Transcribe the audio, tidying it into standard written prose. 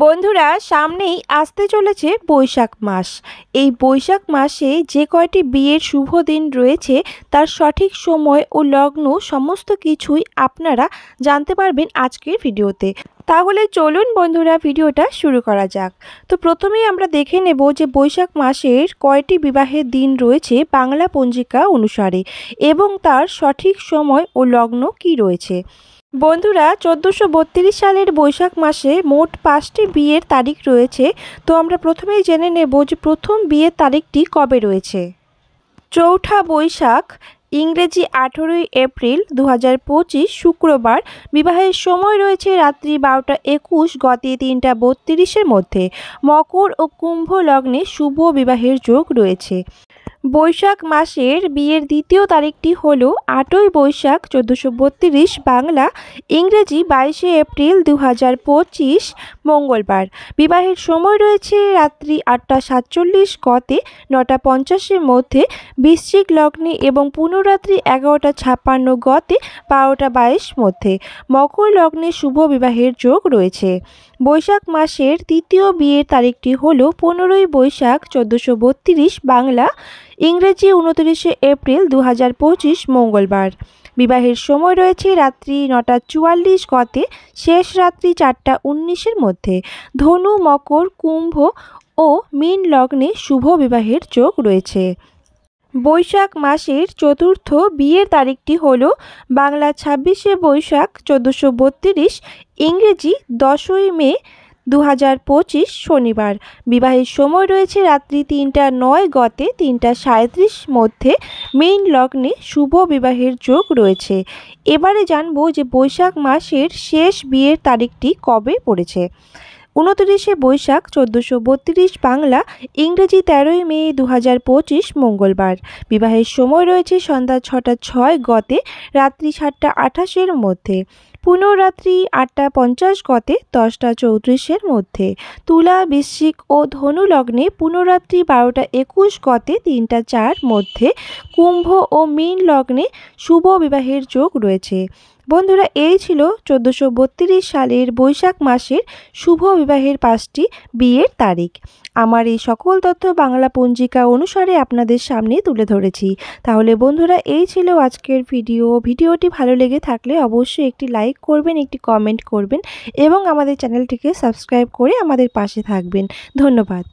বন্ধুরা, সামনেই আসতে চলেছে বৈশাখ মাস। এই বৈশাখ মাসে যে কয়টি বিয়ের শুভ দিন রয়েছে তার সঠিক সময় ও লগ্ন সমস্ত কিছুই আপনারা জানতে পারবেন আজকের ভিডিওতে। তাহলে চলুন বন্ধুরা, ভিডিওটা শুরু করা যাক। তো প্রথমেই আমরা দেখে নেব যে বৈশাখ মাসের কয়টি বিবাহের দিন রয়েছে বাংলা পঞ্জিকা অনুসারে এবং তার সঠিক সময় ও লগ্ন কি রয়েছে। বন্ধুরা, 1432 সালের বৈশাখ মাসে মোট 5টি বিয়ের তারিখ রয়েছে। তো আমরা প্রথমেই জেনে নেব যে প্রথম বিয়ের তারিখটি কবে রয়েছে। 4 বৈশাখ, ইংরেজি 18 এপ্রিল 2025 শুক্রবার। বিবাহের সময় রয়েছে রাত্রি 12:21 গতি 3:32 মধ্যে। মকর ও কুম্ভ লগ্নে শুভ বিবাহের যোগ রয়েছে। বৈশাখ মাসের বিয়ের দ্বিতীয় তারিখটি হল 8 বৈশাখ 1432 বাংলা, ইংরেজি 22 এপ্রিল 2025 মঙ্গলবার। বিবাহের সময় রয়েছে রাত্রি 8:47 গতে 9:50 মধ্যে বৃশ্চিক লগ্নে এবং পুনরাত্রি 11:56 গতে 12:22 মধ্যে। মকর লগ্নে শুভ বিবাহের যোগ রয়েছে। বৈশাখ মাসের তৃতীয় বিয়ের তারিখটি হল 15 বৈশাখ 1432 বাংলা, ইংরেজি 29 এপ্রিল 2025 মঙ্গলবার। বিবাহের সময় রয়েছে রাত্রি 9:44 গতে শেষ রাত্রি 4:19 মধ্যে। ধনু, মকর, কুম্ভ ও মীন লগ্নে শুভ বিবাহের যোগ রয়েছে। বৈশাখ মাসের চতুর্থ বিয়ের তারিখটি হল বাংলা 26 বৈশাখ 1432, ইংরেজি 10 মে 2025 শনিবার। বিবাহের সময় রয়েছে রাত্রি 3:09 গতে 3:37 মধ্যে। মীন লগ্নে শুভ বিবাহের যোগ রয়েছে। এবারে জানবো যে বৈশাখ মাসের শেষ বিয়ের তারিখটি কবে পড়েছে। 29 বৈশাখ 1432 বাংলা, ইংরেজি 13 মে 2025 মঙ্গলবার। বিবাহের সময় রয়েছে সন্ধ্যা 6:06 গতে রাত্রি 7:28 মধ্যে। পুনরাত্রি 8:50 গতে 10:34 মধ্যে। তুলা, বৃশ্চিক ও ধনু লগ্নে পুনরাত্রি 12:21 গতে 3:04 মধ্যে। কুম্ভ ও মীন লগ্নে শুভ বিবাহের যোগ রয়েছে। বন্ধুরা, এই ছিল 1432 সালের বৈশাখ মাসের শুভ বিবাহের 5টি বিয়ের তারিখ। আমার এই সকল তথ্য বাংলা পঞ্জিকা অনুসারে আপনাদের সামনে তুলে ধরেছি। তাহলে বন্ধুরা, এই ছিল আজকের ভিডিওটি ভালো লেগে থাকলে অবশ্যই একটি লাইক করবেন, একটি কমেন্ট করবেন এবং আমাদের চ্যানেলটিকে সাবস্ক্রাইব করে আমাদের পাশে থাকবেন। ধন্যবাদ।